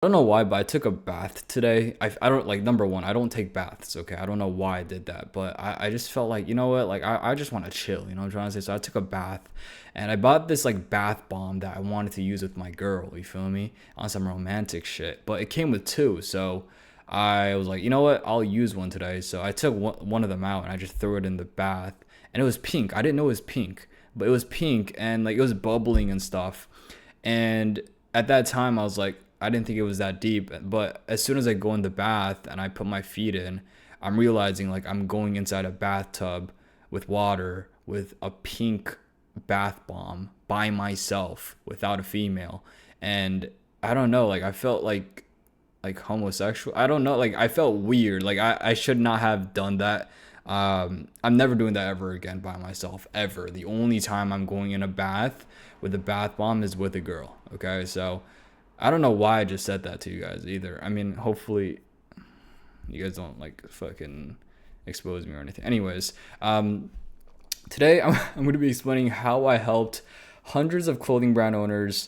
I don't know why, but I took a bath today. I don't like number one, I don't take baths, okay? I don't know why I did that, but I just felt like, you know what, like I just want to chill, you know what I'm trying to say? So I took a bath and I bought this like bath bomb that I wanted to use with my girl, you feel me? On some romantic shit. But it came with two, so I was like, you know what, I'll use one today. So I took one of them out and I just threw it in the bath and it was pink. I didn't know it was pink, but it was pink and like it was bubbling and stuff. And at that time, I was like, I didn't think it was that deep. But as soon as I go in the bath and I put my feet in, I'm realizing like I'm going inside a bathtub with water with a pink bath bomb by myself without a female. And I don't know, like I felt like homosexual. I don't know, like I felt weird. Like I should not have done that. I'm never doing that ever again by myself, ever. The only time I'm going in a bath with a bath bomb is with a girl. Okay, so I don't know why I just said that to you guys either. I mean, hopefully you guys don't like fucking expose me or anything. Anyways, today I'm going to be explaining how I helped hundreds of clothing brand owners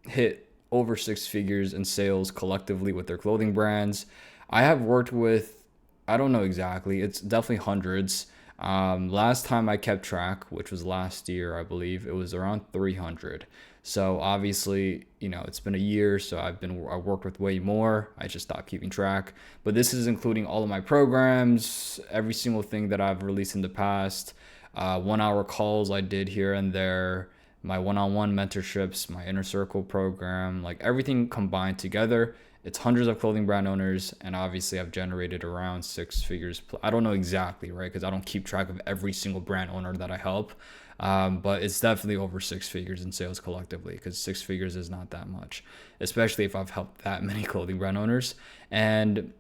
hit over six figures in sales collectively with their clothing brands. I have worked with, I don't know exactly, it's definitely hundreds. Last time I kept track, which was last year, I believe, it was around 300. So obviously, you know, it's been a year, so I worked with way more. I just stopped keeping track. But this is including all of my programs, every single thing that I've released in the past, 1 hour calls I did here and there, my one-on-one mentorships, my inner circle program, like everything combined together. It's hundreds of clothing brand owners, and obviously I've generated around six figures. I don't know exactly, right? Because I don't keep track of every single brand owner that I help. But it's definitely over six figures in sales collectively, because six figures is not that much, especially if I've helped that many clothing brand owners. And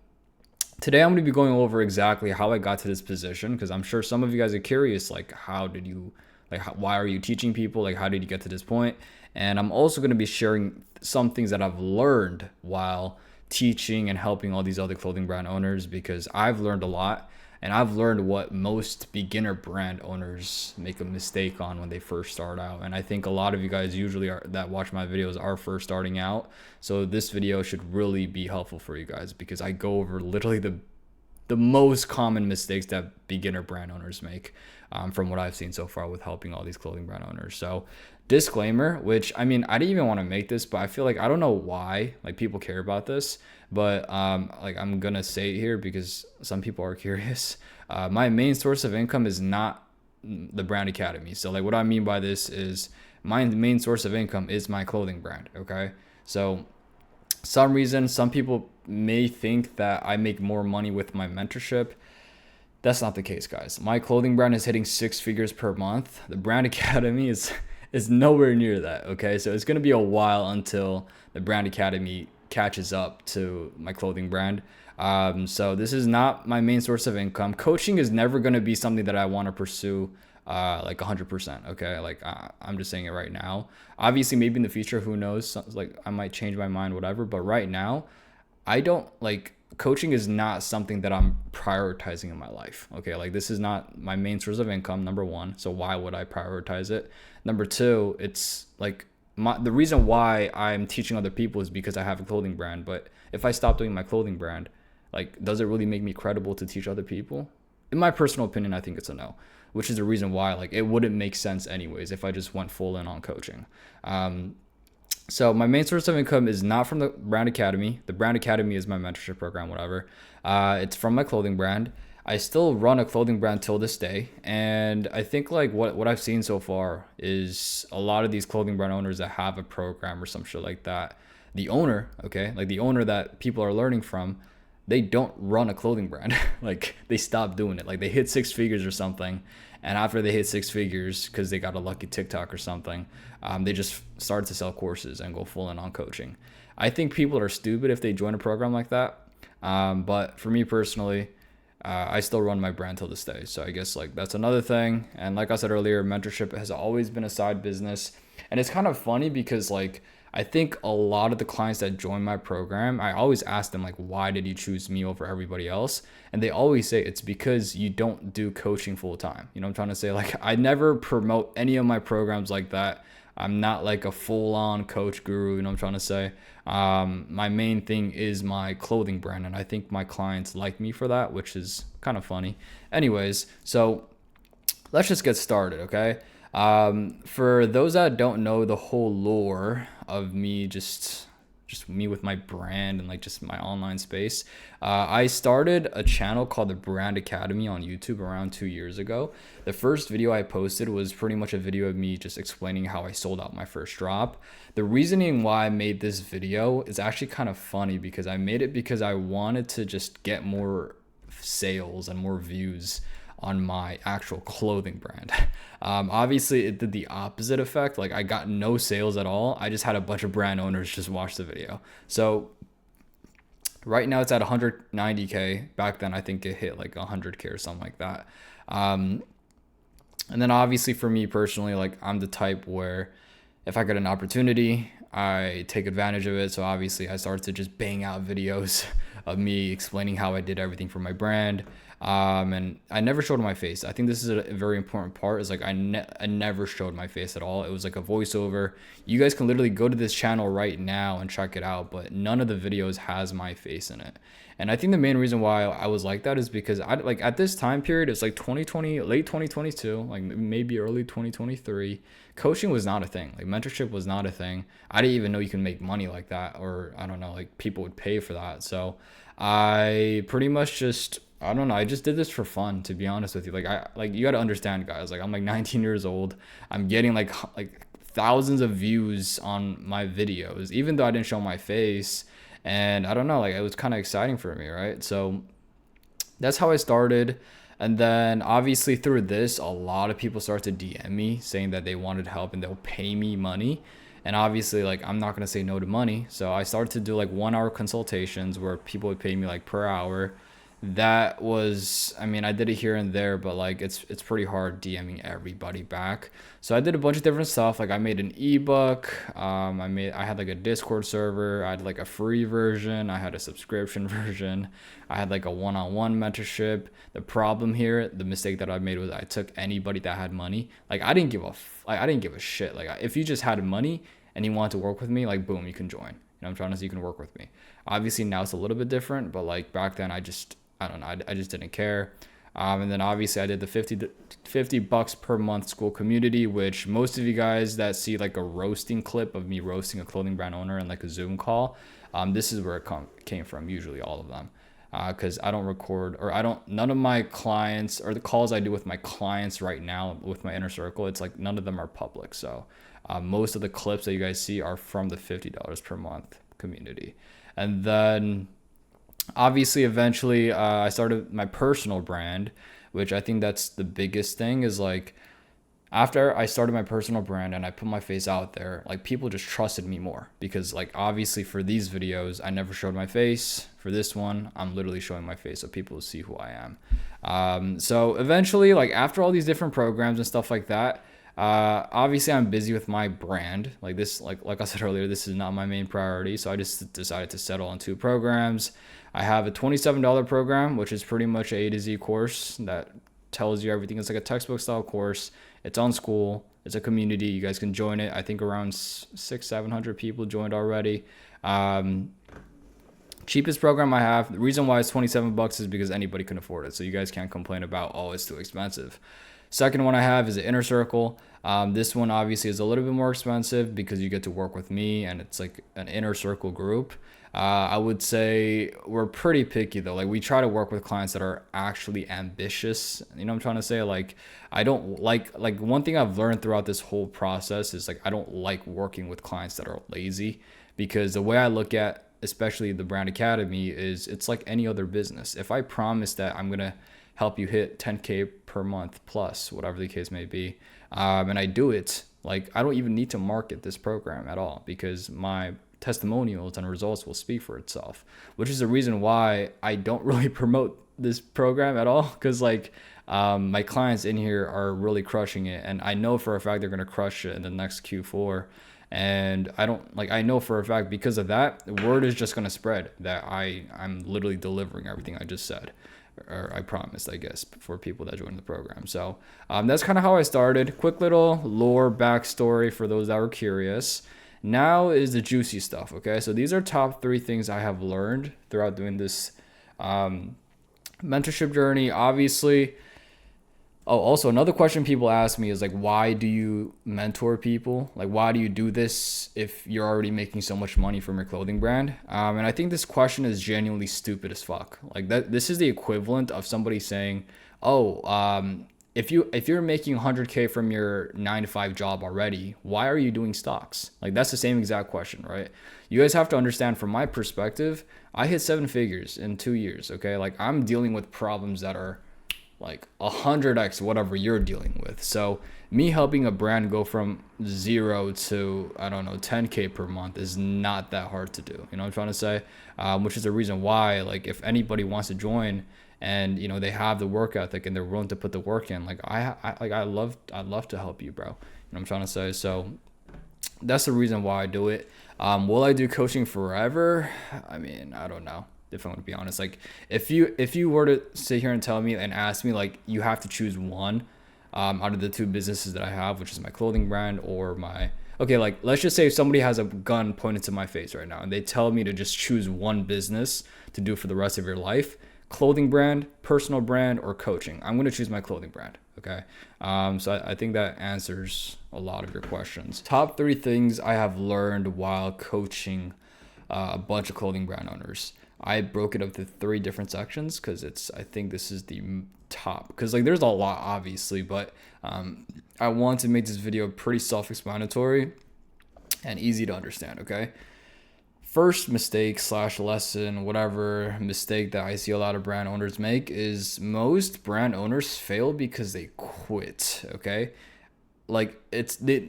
today I'm going to be going over exactly how I got to this position, because I'm sure some of you guys are curious, like how did you, like why are you teaching people, like how did you get to this point? And I'm also going to be sharing some things that I've learned while teaching and helping all these other clothing brand owners, because I've learned a lot. And I've learned what most beginner brand owners make a mistake on when they first start out. And I think a lot of you guys usually are, that watch my videos, are first starting out. So this video should really be helpful for you guys, because I go over literally the most common mistakes that beginner brand owners make, from what I've seen so far with helping all these clothing brand owners. So disclaimer, which I mean, I didn't even want to make this, but I feel like I don't know why like people care about this, but like I'm gonna say it here because some people are curious. My main source of income is not the brand academy. So like what I mean by this is my main source of income is my clothing brand. Okay, so some reason some people may think that I make more money with my mentorship. That's not the case, guys. My clothing brand is hitting six figures per month. The brand academy is nowhere near that. Okay, so it's gonna be a while until the brand academy catches up to my clothing brand. So this is not my main source of income. Coaching is never gonna be something that I want to pursue like 100%. Okay, like I'm just saying it right now. Obviously, maybe in the future, who knows? Like I might change my mind, whatever. But right now, I don't like, coaching is not something that I'm prioritizing in my life. Okay, like this is not my main source of income, number one. So why would I prioritize it? Number two, it's like the reason why I'm teaching other people is because I have a clothing brand. But if I stop doing my clothing brand, like does it really make me credible to teach other people? In my personal opinion, I think it's a no, which is the reason why like it wouldn't make sense anyways if I just went full in on coaching. So my main source of income is not from the brand academy. The brand academy is my mentorship program, whatever. It's from my clothing brand. I still run a clothing brand till this day. And I think like what I've seen so far is a lot of these clothing brand owners that have a program or some shit like that, the owner, okay, like the owner that people are learning from, they don't run a clothing brand. Like they stop doing it. Like they hit six figures or something. And after they hit six figures, because they got a lucky TikTok or something, they just start to sell courses and go full in on coaching. I think people are stupid if they join a program like that. But for me personally, I still run my brand till this day. So I guess like that's another thing. And like I said earlier, mentorship has always been a side business. And it's kind of funny because like I think a lot of the clients that join my program, I always ask them like, why did you choose me over everybody else? And they always say it's because you don't do coaching full time. You know what I'm trying to say? Like I never promote any of my programs like that. I'm not like a full-on coach guru, you know what I'm trying to say. My main thing is my clothing brand, and I think my clients like me for that, which is kind of funny. Anyways, so let's just get started, okay? For those that don't know the whole lore of me, just me with my brand and like just my online space, I started a channel called the Brand Academy on YouTube around 2 years ago. The first video I posted was pretty much a video of me just explaining how I sold out my first drop. The reasoning why I made this video is actually kind of funny, because I made it because I wanted to just get more sales and more views on my actual clothing brand. Obviously, it did the opposite effect. Like, I got no sales at all. I just had a bunch of brand owners just watch the video. So right now it's at 190K. Back then, I think it hit like 100K or something like that. And then obviously for me personally, like, I'm the type where if I get an opportunity, I take advantage of it. So obviously I started to just bang out videos of me explaining how I did everything for my brand. And I never showed my face. I think this is a very important part, is like I never showed my face at all. It was like a voiceover. You guys can literally go to this channel right now and check it out, but none of the videos has my face in it. And I think the main reason why I was like that is because I like at this time period, it's like 2020, late 2022, like maybe early 2023. Coaching was not a thing. Like, mentorship was not a thing. I didn't even know you can make money like that, or I don't know, like people would pay for that. So I pretty much just, I don't know, I just did this for fun, to be honest with you. Like you got to understand, guys, like I'm like 19 years old. I'm getting like thousands of views on my videos, even though I didn't show my face. And I don't know, like it was kind of exciting for me, right? So that's how I started. And then obviously through this, a lot of people start to DM me saying that they wanted help and they'll pay me money. And obviously, like, I'm not going to say no to money. So I started to do like 1 hour consultations where people would pay me like per hour. That was, I mean, I did it here and there, but like it's pretty hard DMing everybody back. So I did a bunch of different stuff. Like, I made an ebook. I had like a Discord server. I had like a free version. I had a subscription version. I had like a one-on-one mentorship. The problem here, the mistake that I made, was I took anybody that had money. Like, I didn't give a shit. Like, if you just had money and you wanted to work with me, like, boom, you can join. You know, I'm trying to say, you can work with me. Obviously now it's a little bit different, but like back then I don't know, I just didn't care. And then obviously I did the $50 per month school community, which most of you guys that see like a roasting clip of me roasting a clothing brand owner in like a Zoom call, this is where it came from, usually all of them. Because I don't record, or none of my clients, or the calls I do with my clients right now with my inner circle, it's like none of them are public. So most of the clips that you guys see are from the $50 per month community. And then obviously eventually I started my personal brand, which I think that's the biggest thing, is like after I started my personal brand and I put my face out there, like people just trusted me more, because like obviously for these videos I never showed my face. For this one, I'm literally showing my face so people see who I am. So eventually, like after all these different programs and stuff like that, obviously I'm busy with my brand. Like this, like I said earlier, this is not my main priority. So I just decided to settle on 2 programs. I have a $27 program, which is pretty much a to Z course that tells you everything. It's like a textbook style course. It's on school. It's a community. You guys can join it. I think around 600-700 people joined already. Cheapest program I have. The reason why it's $27 is because anybody can afford it. So you guys can't complain about, oh, it's too expensive. Second one I have is the Inner Circle. This one obviously is a little bit more expensive because you get to work with me and it's like an inner circle group. I would say we're pretty picky though. Like we try to work with clients that are actually ambitious. You know what I'm trying to say? Like I don't like one thing I've learned throughout this whole process is like I don't like working with clients that are lazy, because the way I look at especially the Brand Academy is it's like any other business. If I promise that I'm going to help you hit 10K per month plus, whatever the case may be, and I do it, like I don't even need to market this program at all, because my testimonials and results will speak for itself, which is the reason why I don't really promote this program at all, because like my clients in here are really crushing it, and I know for a fact they're going to crush it in the next Q4. And I know for a fact, because of that, the word is just going to spread that I'm literally delivering everything I just said. or I promised, I guess, for people that join the program. So that's kind of how I started. Quick little lore backstory for those that were curious. Now is the juicy stuff. Okay, so these are top 3 things I have learned throughout doing this mentorship journey. Obviously, oh, also another question people ask me is like, why do you mentor people? Like, why do you do this if you're already making so much money from your clothing brand? And I think this question is genuinely stupid as fuck. Like that, this is the equivalent of somebody saying, "Oh, if you're making 100K from your 9 to 5 job already, why are you doing stocks?" Like that's the same exact question, right? You guys have to understand from my perspective, I hit 7 figures in 2 years. Okay, like I'm dealing with problems that are like 100x whatever you're dealing with. So me helping a brand go from 0 to, I don't know, 10K per month is not that hard to do. You know what I'm trying to say? Which is the reason why, like, if anybody wants to join and they have the work ethic and they're willing to put the work in, like I'd love to help you, bro. You know what I'm trying to say? So that's the reason why I do it. Will I do coaching forever? I mean, I don't know. If I'm gonna be honest, like if you were to sit here and tell me and ask me like you have to choose one out of the 2 businesses that I have, which is my clothing brand or my, okay, like let's just say if somebody has a gun pointed to my face right now and they tell me to just choose one business to do for the rest of your life, clothing brand, personal brand, or coaching, I'm gonna choose my clothing brand. Okay, so I think that answers a lot of your questions. Top 3 things I have learned while coaching a bunch of clothing brand owners. I broke it up to 3 different sections because I think this is the top, because like there's a lot obviously, but I want to make this video pretty self-explanatory and easy to understand. Okay, first mistake slash lesson, whatever mistake that I see a lot of brand owners make is most brand owners fail because they quit. Okay, like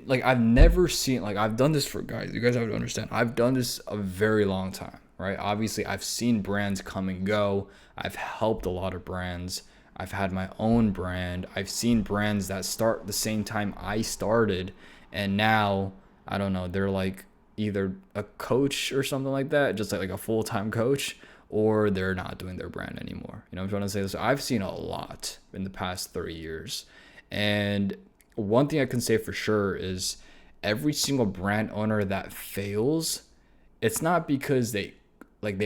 like I've never seen, like I've done this for guys, you guys have to understand, I've done this a very long time, right? Obviously I've seen brands come and go. I've helped a lot of brands. I've had my own brand. I've seen brands that start the same time I started and now, I don't know, they're like either a coach or something like that, just like a full-time coach, or they're not doing their brand anymore. You know what I'm trying to say? So I've seen a lot in the past 3 years. And one thing I can say for sure is every single brand owner that fails, it's not because they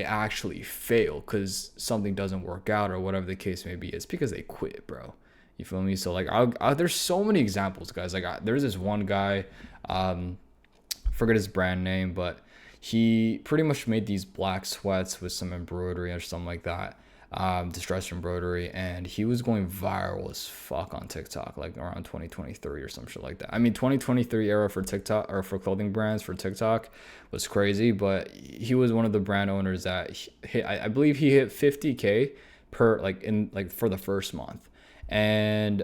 actually fail because something doesn't work out or whatever the case may be. It's because they quit, bro. You feel me? So like there's so many examples, guys. Like there's this one guy, forget his brand name, but he pretty much made these black sweats with some embroidery or something like that, distressed embroidery, and he was going viral as fuck on TikTok, like around 2023 or some shit like that. I mean, 2023 era for TikTok or for clothing brands for TikTok was crazy, but he was one of the brand owners that hit, I believe he hit 50K per, like in like for the first month, and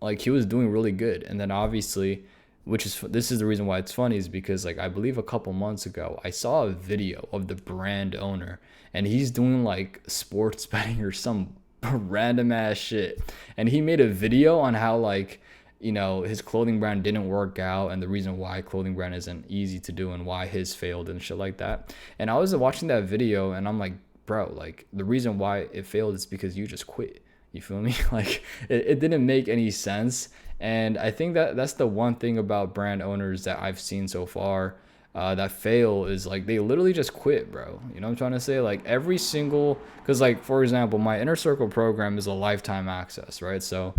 like he was doing really good. And then obviously, this is the reason why it's funny, is because like I believe a couple months ago I saw a video of the brand owner and he's doing like sports betting or some random ass shit, and he made a video on how like his clothing brand didn't work out and the reason why clothing brand isn't easy to do and why his failed and shit like that. And I was watching that video and I'm like, bro, like the reason why it failed is because you just quit. You feel me? Like it didn't make any sense. And I think that's the one thing about brand owners that I've seen so far that fail is like they literally just quit, bro. You know what I'm trying to say? Like every single, because like for example, my Inner Circle program is a lifetime access, right? So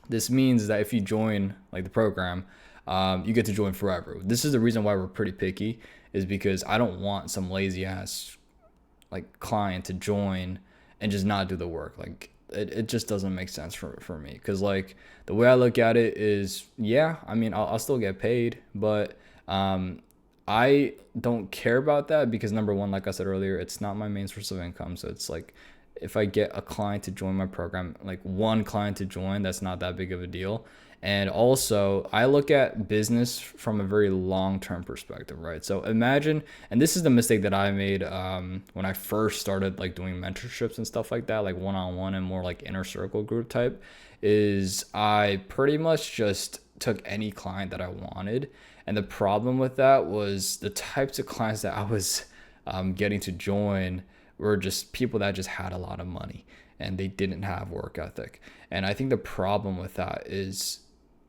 this means that if you join like the program, you get to join forever. This is the reason why we're pretty picky, is because I don't want some lazy ass like client to join and just not do the work. Like it just doesn't make sense for me, because like the way I look at it is, yeah, I mean I'll still get paid, but I don't care about that because number one, like I said earlier, it's not my main source of income. So it's like if I get a client to join my program, like one client to join, that's not that big of a deal. And also I look at business from a very long-term perspective, right? So imagine, and this is the mistake that I made when I first started like doing mentorships and stuff like that, like one-on-one and more like inner circle group type, is I pretty much just took any client that I wanted. And the problem with that was the types of clients that I was getting to join were just people that just had a lot of money and they didn't have work ethic. And I think the problem with that is,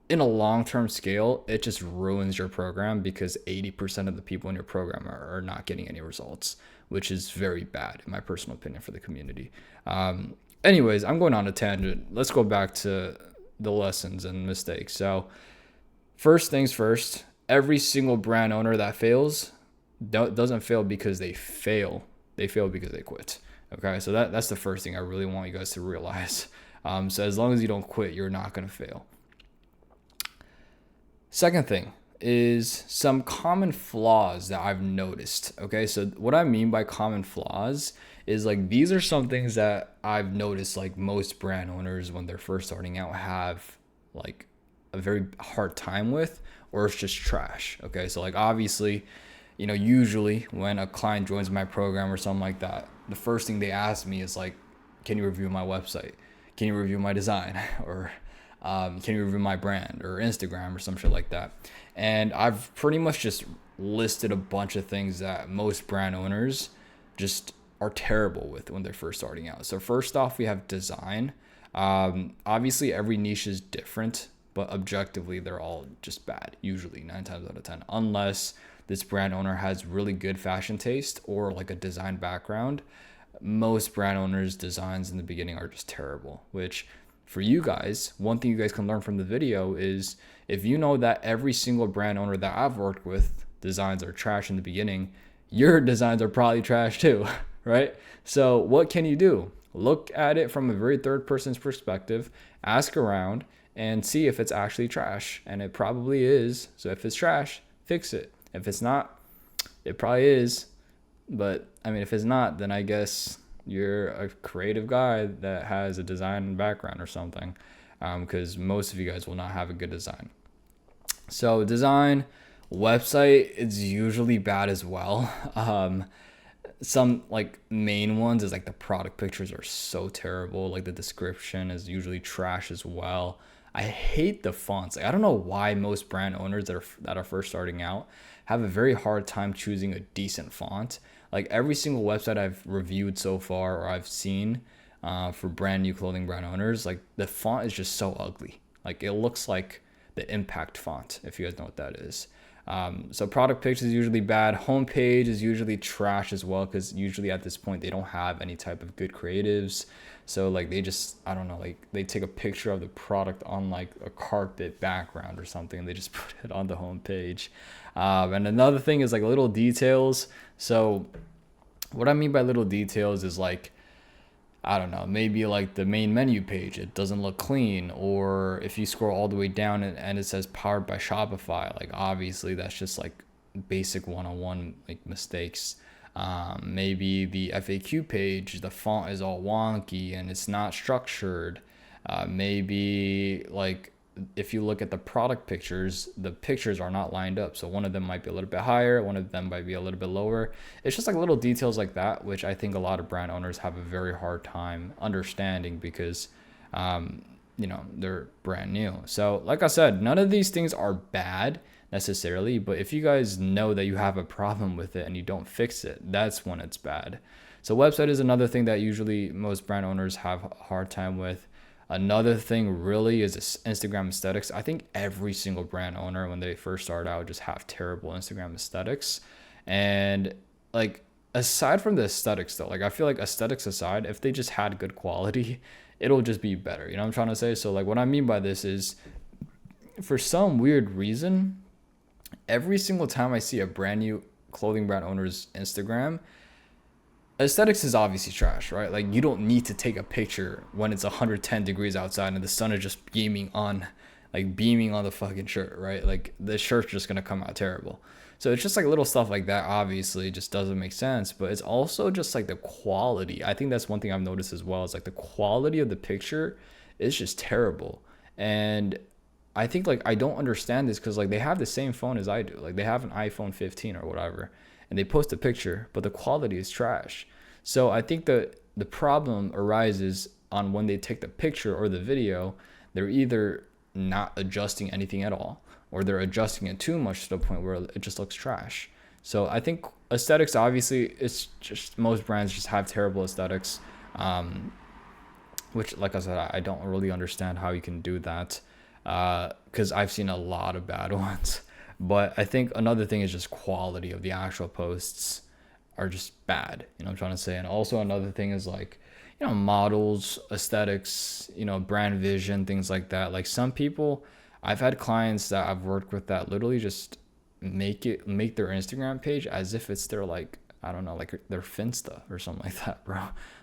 in a long-term scale, it just ruins your program because 80% of the people in your program are not getting any results, which is very bad, in my personal opinion, for the community. Anyways, I'm going on a tangent. Let's go back to the lessons and mistakes. So first things first, every single brand owner that fails doesn't fail because they fail. They fail because they quit. Okay, so that's the first thing I really want you guys to realize. So as long as you don't quit, you're not going to fail. Second thing is some common flaws that I've noticed. Okay, so what I mean by common flaws is like these are some things that I've noticed like most brand owners when they're first starting out have like a very hard time with, or it's just trash. Okay, so like obviously, usually when a client joins my program or something like that, the first thing they ask me is like, can you review my website? Can you review my design? Or can you review my brand or Instagram or some shit like that? And I've pretty much just listed a bunch of things that most brand owners just are terrible with when they're first starting out. So first off, we have design. Obviously, every niche is different, but objectively, they're all just bad, usually 9 times out of 10, unless this brand owner has really good fashion taste or like a design background. Most brand owners' designs in the beginning are just terrible, which for you guys, one thing you guys can learn from the video is if you know that every single brand owner that I've worked with designs are trash in the beginning, your designs are probably trash too, right? So what can you do? Look at it from a very third person's perspective, ask around and see if it's actually trash. And it probably is. So if it's trash, fix it. If it's not, it probably is. But I mean, if it's not, then I guess you're a creative guy that has a design background or something, because most of you guys will not have a good design. So design, website is usually bad as well. Some like main ones is like the product pictures are so terrible. Like the description is usually trash as well. I hate the fonts. Like, I don't know why most brand owners that are first starting out have a very hard time choosing a decent font. Like every single website I've reviewed so far or I've seen for brand new clothing brand owners, like the font is just so ugly. Like it looks like the Impact font, if you guys know what that is. So product pictures is usually bad. Homepage is usually trash as well, because usually at this point they don't have any type of good creatives. So like they just, I don't know, like they take a picture of the product on like a carpet background or something and they just put it on the homepage. And another thing is like little details. So what I mean by little details is like, I don't know, maybe like the main menu page, it doesn't look clean. Or if you scroll all the way down and it says powered by Shopify, like obviously that's just like basic one-on-one like mistakes. Maybe the FAQ page, the font is all wonky and it's not structured. Maybe like if you look at the product pictures, the pictures are not lined up. So one of them might be a little bit higher, one of them might be a little bit lower. It's just like little details like that, which I think a lot of brand owners have a very hard time understanding because, they're brand new. So like I said, none of these things are bad necessarily, but if you guys know that you have a problem with it and you don't fix it, that's when it's bad. So website is another thing that usually most brand owners have a hard time with. Another thing really is Instagram aesthetics. I think every single brand owner when they first start out just have terrible Instagram aesthetics. And like aside from the aesthetics though, like I feel like aesthetics aside, if they just had good quality, it'll just be better. You know what I'm trying to say? So like what I mean by this is for some weird reason, every single time I see a brand new clothing brand owner's Instagram, aesthetics is obviously trash, right? Like you don't need to take a picture when it's 110 degrees outside and the sun is just beaming on the fucking shirt, right? Like the shirt's just gonna come out terrible. So it's just like little stuff like that obviously just doesn't make sense, but it's also just like the quality. I think that's one thing I've noticed as well, is like the quality of the picture is just terrible. And I think like I don't understand this because like they have the same phone as I do. Like they have an iPhone 15 or whatever, and they post a picture, but the quality is trash. So I think that the problem arises on when they take the picture or the video, they're either not adjusting anything at all, or they're adjusting it too much to the point where it just looks trash. So I think aesthetics, obviously, it's just most brands just have terrible aesthetics. Um, which, like I said, I don't really understand how you can do that, because I've seen a lot of bad ones. But I think another thing is just quality of the actual posts are just bad. You know what I'm trying to say? And also another thing is like, models, aesthetics, brand vision, things like that. Like some people, I've had clients that I've worked with that literally just make their Instagram page as if it's their, like, I don't know, like their Finsta or something like that, bro.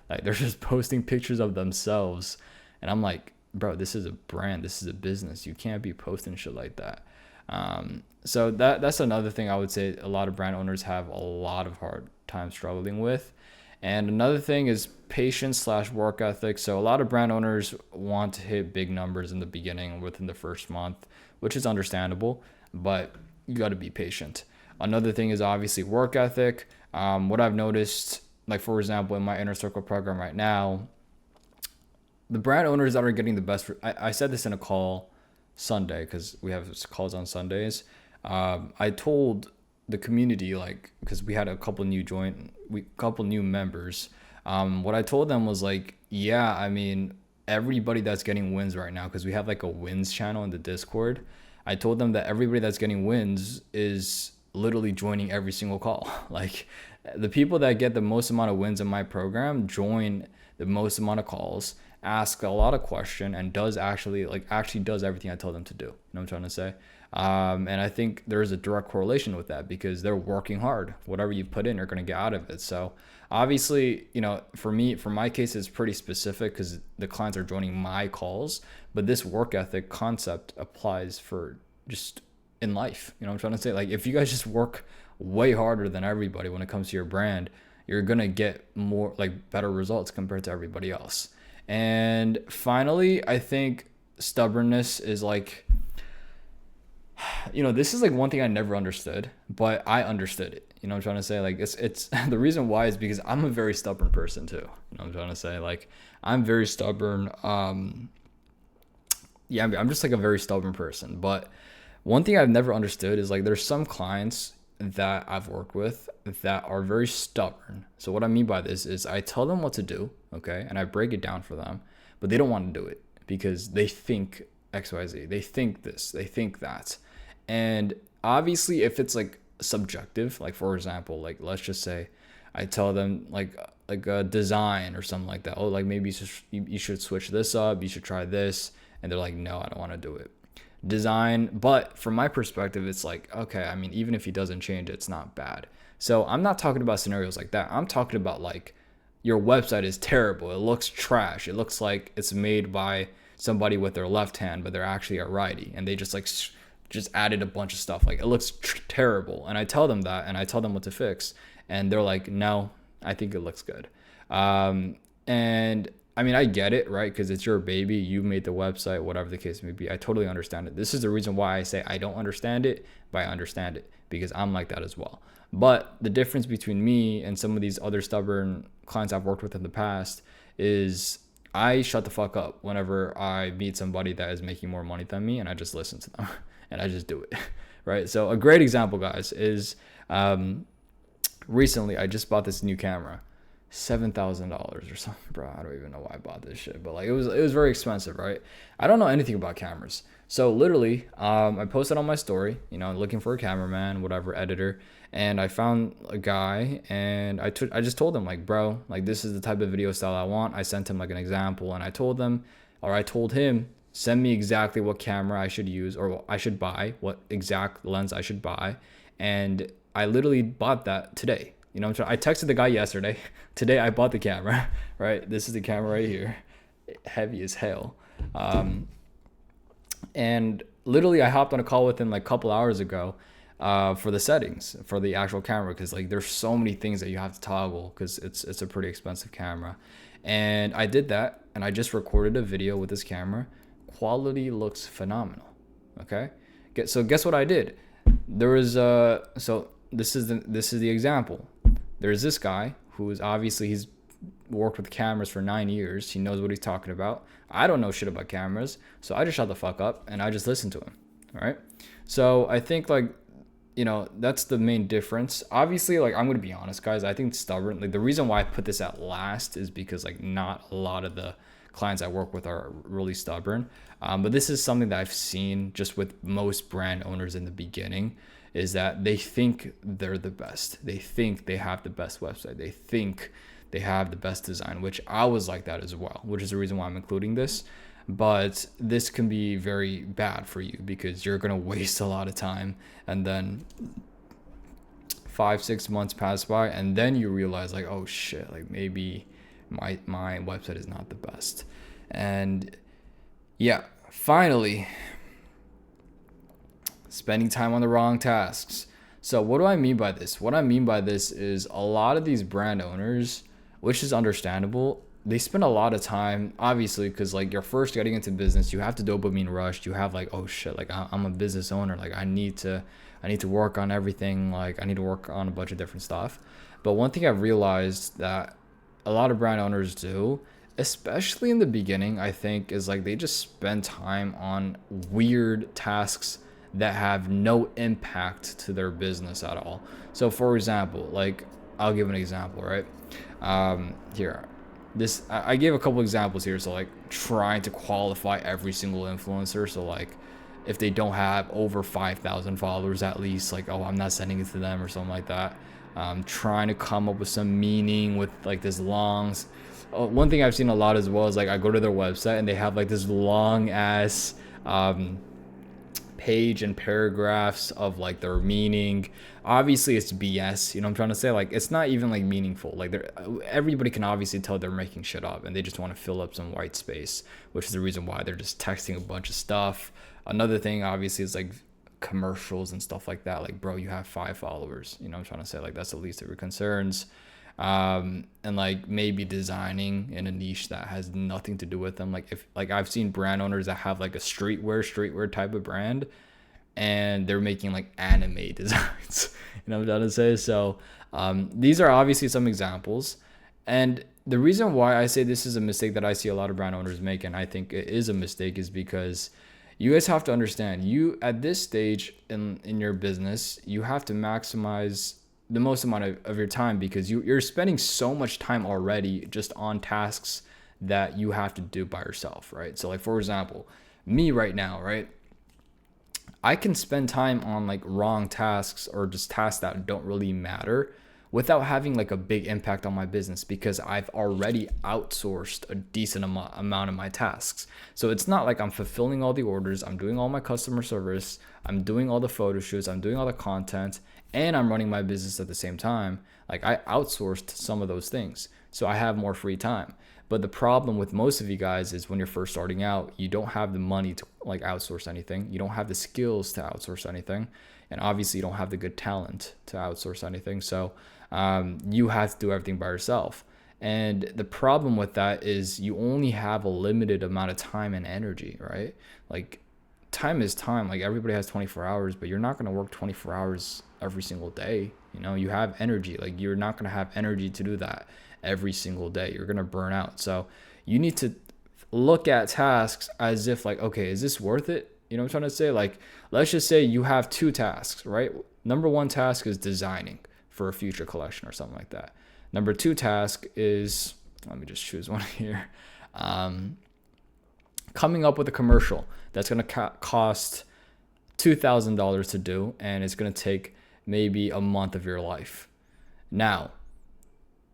Like they're just posting pictures of themselves, and I'm like, bro, this is a brand, this is a business. You can't be posting shit like that. So that's another thing I would say a lot of brand owners have a lot of hard time struggling with. And another thing is patience slash work ethic. So a lot of brand owners want to hit big numbers in the beginning within the first month, which is understandable, but you got to be patient. Another thing is obviously work ethic. What I've noticed, like for example, in my inner circle program right now, the brand owners that are getting the best, I said this in a call Sunday because we have calls on Sundays. I told the community, like, because we had a couple new members. What I told them was like, yeah, I mean, everybody that's getting wins right now, because we have like a wins channel in the Discord. I told them that everybody that's getting wins is literally joining every single call. Like the people that get the most amount of wins in my program join the most amount of calls, ask a lot of question, and actually does everything I tell them to do. You know what I'm trying to say? And I think there is a direct correlation with that because they're working hard. Whatever you put in, you're going to get out of it. So obviously, for my case, it's pretty specific because the clients are joining my calls, but this work ethic concept applies for just in life. You know what I'm trying to say? Like if you guys just work way harder than everybody when it comes to your brand, you're going to get more, like, better results compared to everybody else. And finally, I think stubbornness is like, this is like one thing I never understood, but I understood it. You know what I'm trying to say? Like it's the reason why is because I'm a very stubborn person too. You know what I'm trying to say? Like I'm very stubborn. Yeah, I'm just like a very stubborn person. But one thing I've never understood is like there's some clients that I've worked with that are very stubborn. So what I mean by this is I tell them what to do, okay, and I break it down for them, but they don't want to do it because they think XYZ, they think this, they think that. And obviously if it's like subjective, like for example, like let's just say I tell them like a design or something like that. Oh, like maybe you should switch this up, you should try this, and they're like, no, I don't want to do it. Design, but from my perspective, it's like, okay, I mean, even if he doesn't change, it's not bad. So I'm not talking about scenarios like that. I'm talking about like your website is terrible. It looks trash. It looks like it's made by somebody with their left hand, but they're actually a righty, and they just added a bunch of stuff. Like it looks terrible, and I tell them that, and I tell them what to fix, and they're like, no, I think it looks good. And I mean, I get it, right? Because it's your baby. You made the website, whatever the case may be. I totally understand it. This is the reason why I say I don't understand it, but I understand it because I'm like that as well. But the difference between me and some of these other stubborn clients I've worked with in the past is I shut the fuck up whenever I meet somebody that is making more money than me, and I just listen to them and I just do it, right? So a great example, guys, is recently I just bought this new camera. $7,000 or something, bro. I don't even know why I bought this shit, but like it was very expensive, right? I don't know anything about cameras, so literally, I posted on my story, looking for a cameraman, whatever, editor, and I found a guy, and I just told him like, bro, like this is the type of video style I want. I sent him like an example, and I told him, send me exactly what camera I should use or I should buy, what exact lens I should buy, and I literally bought that today. I texted the guy yesterday. Today I bought the camera, right? This is the camera right here, heavy as hell. And literally I hopped on a call with him like a couple hours ago for the settings for the actual camera, because like there's so many things that you have to toggle because it's a pretty expensive camera. And I did that, and I just recorded a video with this camera. Quality looks phenomenal. Okay, so guess what I did? There was this is the example. There's this guy who is obviously he's worked with cameras for 9 years. He knows what he's talking about. I don't know shit about cameras, so I just shut the fuck up and I just listened to him. All right. So I think like that's the main difference. Obviously, like, I'm gonna be honest, guys. I think stubborn. Like, the reason why I put this at last is because, like, not a lot of the clients I work with are really stubborn. But this is something that I've seen just with most brand owners in the beginning, is that they think they're the best. They think they have the best website. They think they have the best design, which I was like that as well, which is the reason why I'm including this. But this can be very bad for you because you're going to waste a lot of time, and then 5 6 months pass by, and then you realize, like, oh shit, like, maybe my website is not the best. And yeah, finally, spending time on the wrong tasks. So what do I mean by this? What I mean by this is a lot of these brand owners, which is understandable, they spend a lot of time, obviously, because, like, you're first getting into business, you have the dopamine rush, you have, like, oh shit, like, I'm a business owner, like, I need to work on everything, like, I need to work on a bunch of different stuff. But one thing I've realized that a lot of brand owners do, especially in the beginning, I think, is, like, they just spend time on weird tasks that have no impact to their business at all. So for example, like, I'll give an example, right? Here, this I gave a couple examples here. So, like, trying to qualify every single influencer. So, like, if they don't have over 5,000 followers at least, like, oh, I'm not sending it to them or something like that. Trying to come up with some meaning with, like, this long. One thing I've seen a lot as well is, like, I go to their website and they have, like, this long ass page and paragraphs of, like, their meaning. Obviously it's BS, I'm trying to say, like, it's not even, like, meaningful. Like, everybody can obviously tell they're making shit up and they just want to fill up some white space, which is the reason why they're just texting a bunch of stuff. Another thing obviously is, like, commercials and stuff like that. Like, bro, you have 5 followers, I'm trying to say, like, that's the least of your concerns. And, like, maybe designing in a niche that has nothing to do with them. Like, if, like, I've seen brand owners that have, like, a streetwear type of brand, and they're making, like, anime designs. What I'm trying to say? So these are obviously some examples. And the reason why I say this is a mistake that I see a lot of brand owners make, and I think it is a mistake, is because you guys have to understand, you, at this stage in your business, you have to maximize the most amount of your time, because you're spending so much time already just on tasks that you have to do by yourself, right? So, like, for example, me right now, right? I can spend time on, like, wrong tasks or just tasks that don't really matter without having, like, a big impact on my business, because I've already outsourced a decent amount of my tasks. So it's not like I'm fulfilling all the orders, I'm doing all my customer service, I'm doing all the photo shoots, I'm doing all the content, and I'm running my business at the same time. Like, I outsourced some of those things, so I have more free time. But the problem with most of you guys is when you're first starting out, you don't have the money to, like, outsource anything. You don't have the skills to outsource anything. And obviously you don't have the good talent to outsource anything. So you have to do everything by yourself. And the problem with that is you only have a limited amount of time and energy, right? Like, time is time. Like, everybody has 24 hours, but you're not going to work 24 hours every single day. You have energy. Like, you're not going to have energy to do that every single day. You're going to burn out. So you need to look at tasks as if, like, okay, is this worth it? What I'm trying to say? Like, let's just say you have 2 tasks, right? Number 1 task is designing for a future collection or something like that. Number 2 task is, let me just choose one here. Coming up with a commercial that's going to cost $2,000 to do, and it's going to take maybe a month of your life. Now,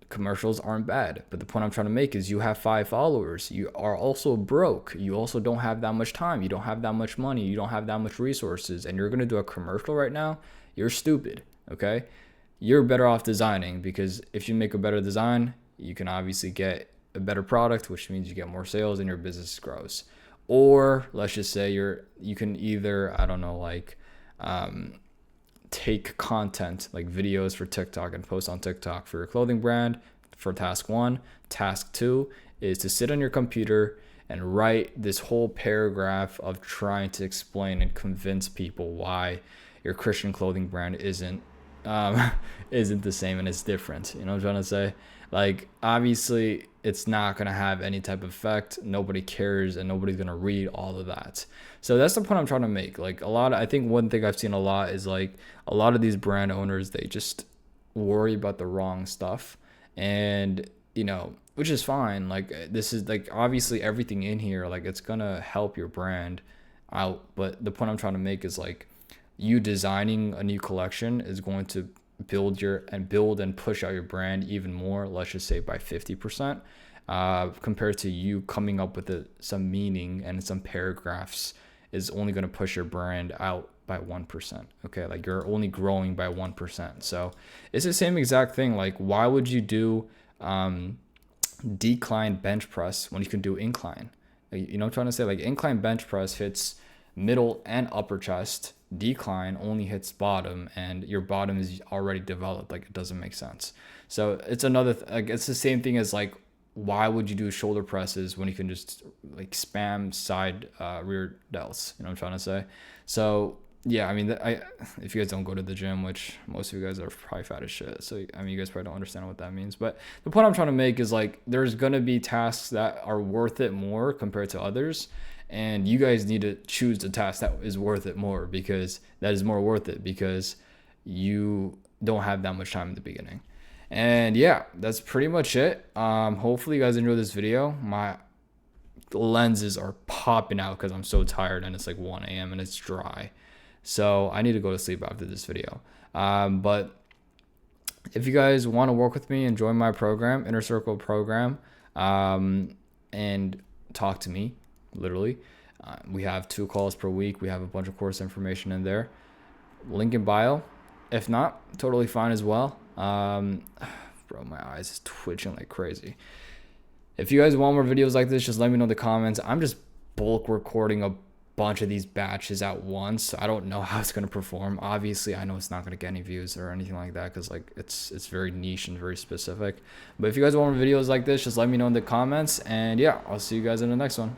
commercials aren't bad, but the point I'm trying to make is you have 5 followers. You are also broke. You also don't have that much time. You don't have that much money. You don't have that much resources, and you're going to do a commercial right now? You're stupid, okay? You're better off designing, because if you make a better design, you can obviously get a better product, which means you get more sales and your business grows. Or let's just say you can either, I don't know, like, take content like videos for TikTok and post on TikTok for your clothing brand for task 1. Task 2 is to sit on your computer and write this whole paragraph of trying to explain and convince people why your Christian clothing brand isn't isn't the same and it's different. You know what I'm trying to say? Like, obviously, it's not going to have any type of effect. Nobody cares and nobody's going to read all of that. So that's the point I'm trying to make. Like, I think one thing I've seen a lot is like a lot of these brand owners, they just worry about the wrong stuff. And, which is fine. Like, this is like obviously everything in here, like, it's going to help your brand out. But the point I'm trying to make is like, you designing a new collection is going to build and push out your brand even more, let's just say by 50%, compared to you coming up with some meaning and some paragraphs is only going to push your brand out by 1%. Okay, like you're only growing by 1%. So it's the same exact thing. Like, why would you do decline bench press when you can do incline? You know what I'm trying to say? Like, incline bench press hits middle and upper chest. Decline only hits bottom, and your bottom is already developed. Like, it doesn't make sense. So it's like, it's the same thing as like, why would you do shoulder presses when you can just like spam side rear delts? You know what I'm trying to say? So yeah, I mean, if you guys don't go to the gym, which most of you guys are probably fat as shit, so I mean, you guys probably don't understand what that means. But the point I'm trying to make is like, there's gonna be tasks that are worth it more compared to others, and you guys need to choose the task that is worth it more, because that is more worth it because you don't have that much time in the beginning. And yeah, that's pretty much it. Hopefully you guys enjoyed this video. My lenses are popping out because I'm so tired, and it's like 1 a.m. and it's dry. So I need to go to sleep after this video. But if you guys want to work with me and join my program, Inner Circle program, and talk to me, literally, we have 2 calls per week. We have a bunch of course information in there. Link in bio. If not, totally fine as well. Bro, my eyes is twitching like crazy. If you guys want more videos like this, just let me know in the comments. I'm just bulk recording a bunch of these batches at once. I don't know how it's going to perform. Obviously, I know it's not going to get any views or anything like that, because like it's very niche and very specific. But if you guys want more videos like this, just let me know in the comments. And yeah, I'll see you guys in the next one.